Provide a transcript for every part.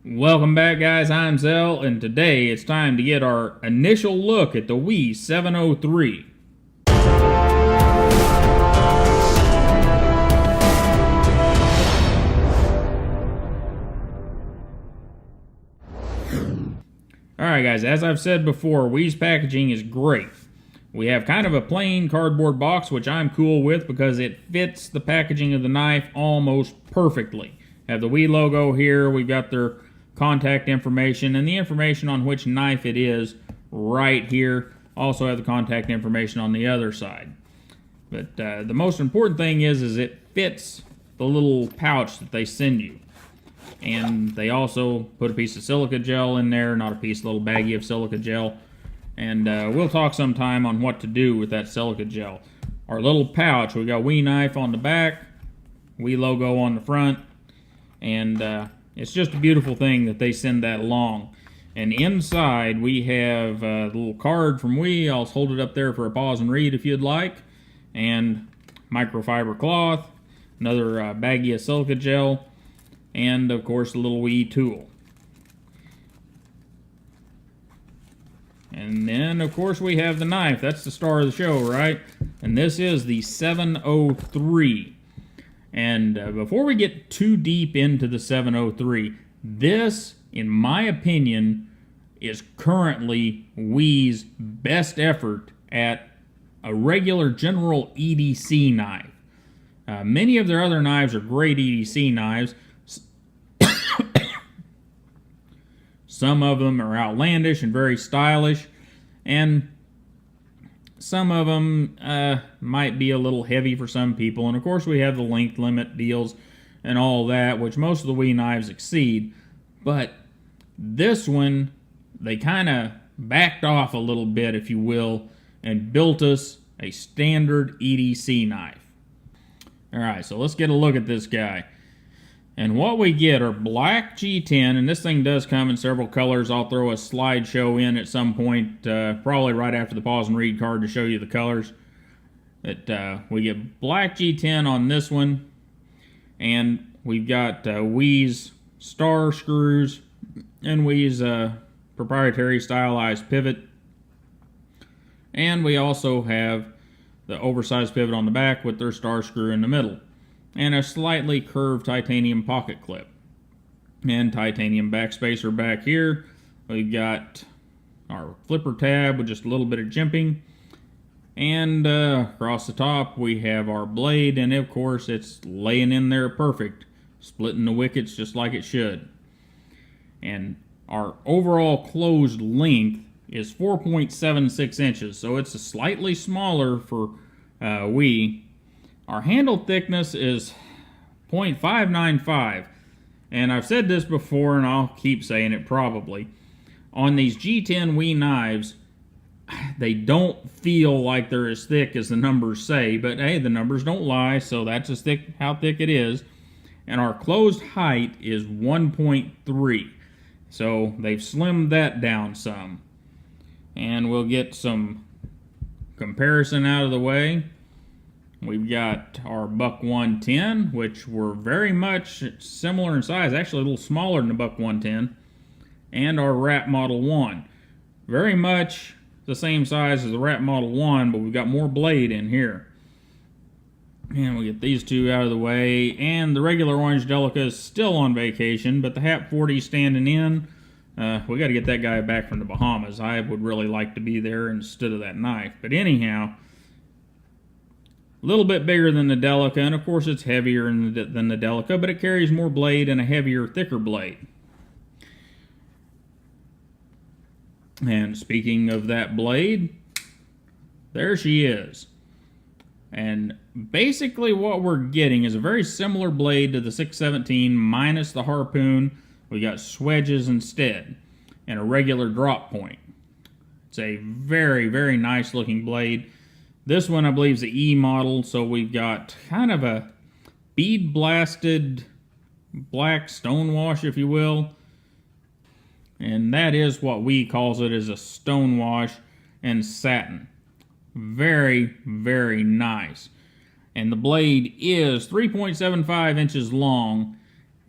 Welcome back, guys. I'm Zell, and today it's time to get our initial look at the Wii 703. Alright guys, as I've said before, Wii's packaging is great. We have kind of a plain cardboard box, which I'm cool with because it fits the packaging of the knife almost perfectly. Have the Wii logo here, we've got their contact information and the information on which knife it is right here. Also have the contact information on the other side. But the most important thing is it fits the little pouch that they send you. And they also put a piece of silica gel in there, not a piece, a little baggie of silica gel. And we'll talk sometime on what to do with that silica gel. Our little pouch, we got Wii knife on the back, Wii logo on the front, and it's just a beautiful thing that they send that along. And inside we have a little card from Wii. I'll hold it up there for a pause and read if you'd like. And microfiber cloth, another baggie of silica gel, and of course the little Wii tool. And then of course we have the knife. That's the star of the show, right? And this is the 703. And before we get too deep into the 703, this, in my opinion, is currently Wii's best effort at a regular general EDC knife. Many of their other knives are great EDC knives. Some of them are outlandish and very stylish, and some of them might be a little heavy for some people. And of course we have the length limit deals and all that, which most of the Wii knives exceed. But this one, they kind of backed off a little bit, if you will, and built us a standard EDC knife. Alright, so let's get a look at this guy. And what we get are black G10, and this thing does come in several colors. I'll throw a slideshow in at some point, probably right after the pause and read card to show you the colors. But we get black G10 on this one, and we've got Wii's star screws and Wii's proprietary stylized pivot. And we also have the oversized pivot on the back with their star screw in the middle, and a slightly curved titanium pocket clip, and titanium backspacer back here. We've got our flipper tab with just a little bit of jimping, and across the top we have our blade, and of course it's laying in there perfect, splitting the wickets just like it should. And our overall closed length is 4.76 inches, so it's a slightly smaller for Wii. Our handle thickness is 0.595, and I've said this before and I'll keep saying it probably. On these G10 Wii knives, they don't feel like they're as thick as the numbers say, but hey, the numbers don't lie, so that's as thick, how thick it is. And our closed height is 1.3, so they've slimmed that down some. And we'll get some comparison out of the way. We've got our Buck 110, which were very much similar in size, actually a little smaller than the Buck 110, and our Rat Model 1. Very much the same size as the Rat Model 1, but we've got more blade in here. And we get these two out of the way, and the regular Orange Delica is still on vacation, but the Hap 40 is standing in. We got to get that guy back from the Bahamas. I would really like to be there instead of that knife. But anyhow, a little bit bigger than the Delica, and of course it's heavier than the Delica, but it carries more blade and a heavier, thicker blade. And speaking of that blade, there she is. And basically what we're getting is a very similar blade to the 617 minus the harpoon. We got swedges instead, and a regular drop point. It's a very, very nice looking blade. This one I believe is the E model, so we've got kind of a bead blasted black stonewash, if you will. And that is what Wii calls it, is a stonewash and satin. Very, very nice. And the blade is 3.75 inches long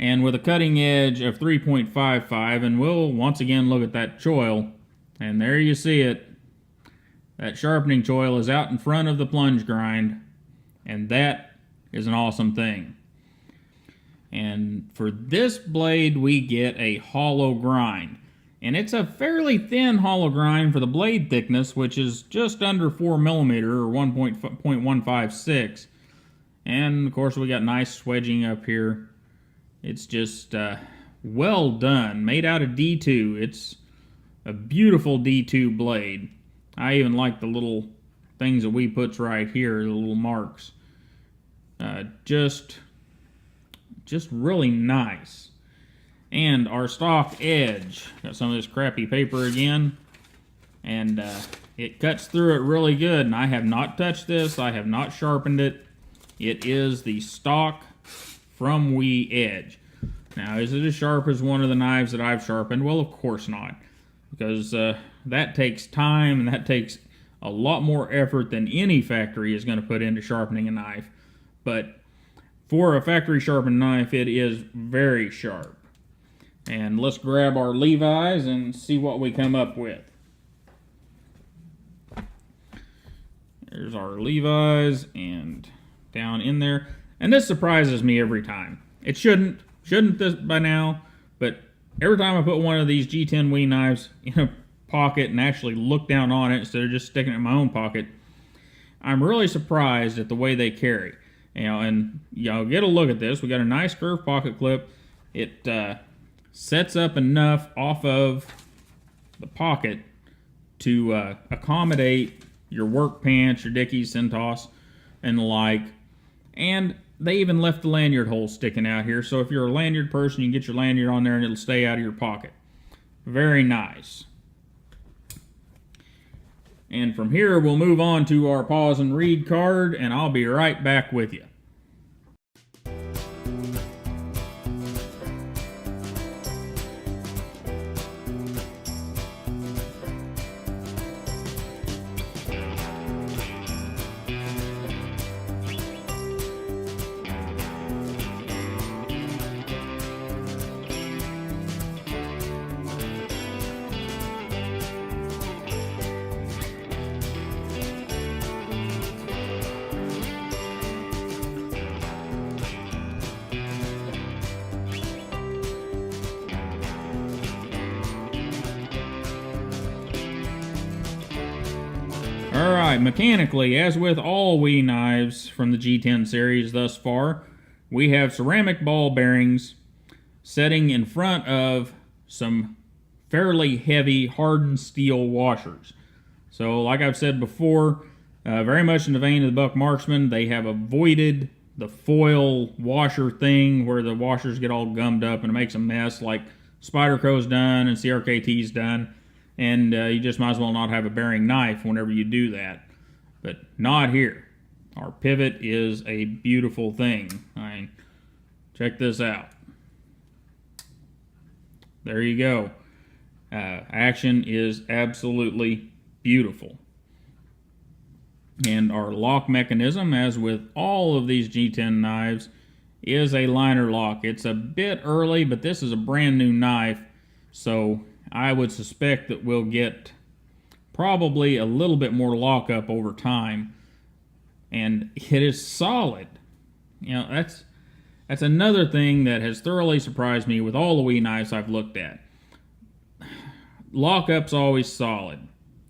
and with a cutting edge of 3.55, and we'll once again look at that choil, and there you see it. That sharpening choil is out in front of the plunge grind, and that is an awesome thing. And for this blade, we get a hollow grind. And it's a fairly thin hollow grind for the blade thickness, which is just under 4 millimeter or 1.156. And of course, we got nice swedging up here. It's just well done, made out of D2. It's a beautiful D2 blade. I even like the little things that we puts right here, the little marks. Just really nice. And our stock edge, got some of this crappy paper again, and it cuts through it really good. And I have not touched this, I have not sharpened it. It is the stock from We Edge. Now, is it as sharp as one of the knives that I've sharpened? Well, of course not, because that takes time, and that takes a lot more effort than any factory is going to put into sharpening a knife. But for a factory sharpened knife, it is very sharp. And let's grab our Levi's and see what we come up with. There's our Levi's, and down in there. And this surprises me every time. It shouldn't this by now, but every time I put one of these G10 Wee knives in a pocket and actually look down on it instead of just sticking it in my own pocket, I'm really surprised at the way they carry. You know, and y'all get a look at this. We got a nice curved pocket clip. It sets up enough off of the pocket to accommodate your work pants, your Dickies, Centos, and the like. And they even left the lanyard hole sticking out here, so if you're a lanyard person, you can get your lanyard on there and it'll stay out of your pocket. Very nice. And from here, we'll move on to our pause and read card, and I'll be right back with you. Alright, mechanically, as with all Wee knives from the G10 series thus far, we have ceramic ball bearings setting in front of some fairly heavy hardened steel washers. So, like I've said before, very much in the vein of the Buck Marksman, they have avoided the foil washer thing where the washers get all gummed up and it makes a mess like Spyderco's done and CRKT's done. And you just might as well not have a bearing knife whenever you do that. But not here. Our pivot is a beautiful thing. I mean, check this out. There you go. Action is absolutely beautiful. And our lock mechanism, as with all of these G10 knives, is a liner lock. It's a bit early, but this is a brand new knife, so I would suspect that we'll get probably a little bit more lockup over time. And it is solid. You know, that's another thing that has thoroughly surprised me with all the Wee knives I've looked at. Lockup's always solid.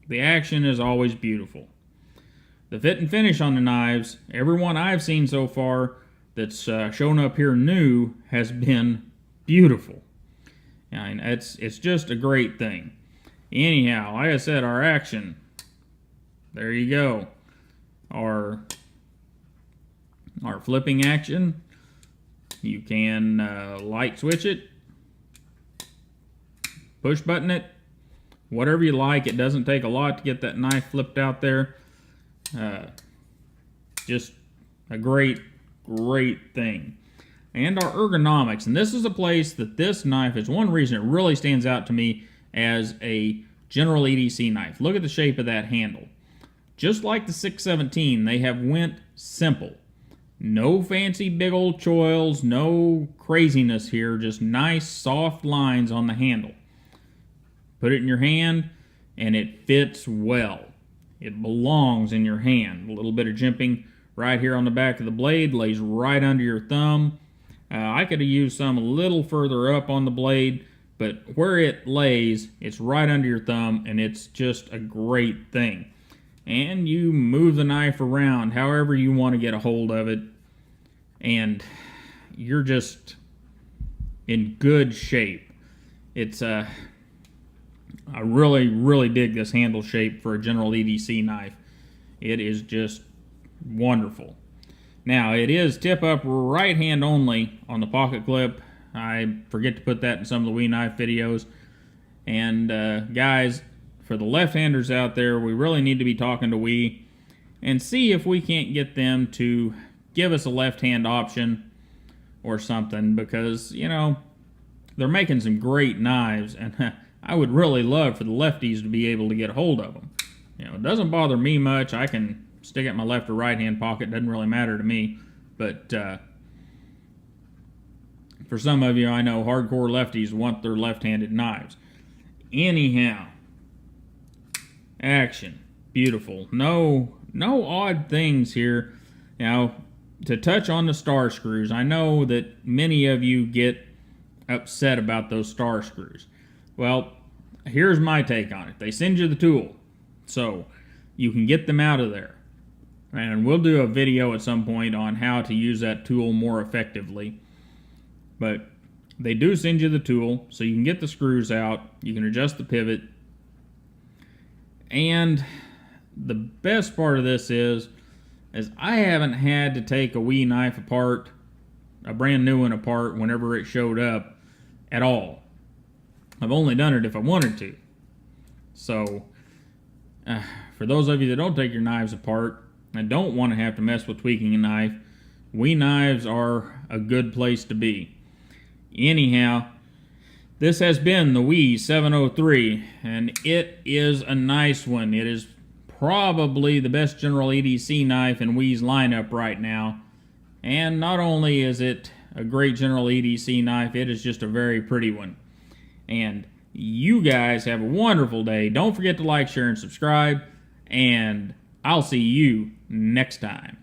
The action is always beautiful. The fit and finish on the knives, every one I've seen so far that's shown up here new, has been beautiful. I mean, it's just a great thing. Anyhow, like I said, our action, there you go. Our flipping action, you can light switch it, push button it, whatever you like. It doesn't take a lot to get that knife flipped out there. Just a great thing. And our ergonomics, and this is a place that this knife is one reason it really stands out to me as a general EDC knife. Look at the shape of that handle. Just like the 617, they have went simple. No fancy big old choils, no craziness here, just nice soft lines on the handle. Put it in your hand and it fits well. It belongs in your hand. A little bit of jimping right here on the back of the blade lays right under your thumb. I could have used some a little further up on the blade, but where it lays, it's right under your thumb, and it's just a great thing. And you move the knife around however you want to get a hold of it, and you're just in good shape. It's I really dig this handle shape for a general EDC knife. It is just wonderful. Now, it is tip up right hand only on the pocket clip. I forget to put that in some of the Wee knife videos. And guys, for the left-handers out there, we really need to be talking to Wee and see if we can't get them to give us a left-hand option or something, because, you know, they're making some great knives, and I would really love for the lefties to be able to get a hold of them. You know, it doesn't bother me much. I can stick it in my left or right hand pocket, doesn't really matter to me. But for some of you, I know hardcore lefties want their left-handed knives. Anyhow, action, beautiful. No odd things here. Now, to touch on the star screws, I know that many of you get upset about those star screws. Well, here's my take on it. They send you the tool, so you can get them out of there. And we'll do a video at some point on how to use that tool more effectively. But they do send you the tool, so you can get the screws out, you can adjust the pivot. And the best part of this is I haven't had to take a Wee knife apart, a brand new one apart, whenever it showed up at all. I've only done it if I wanted to. So, for those of you that don't take your knives apart, I don't want to have to mess with tweaking a knife, Wee knives are a good place to be. Anyhow, this has been the Wee 703, and it is a nice one. It is probably the best general EDC knife in Wee's lineup right now. And not only is it a great general EDC knife, it is just a very pretty one. And you guys have a wonderful day. Don't forget to like, share, and subscribe, and I'll see you next time.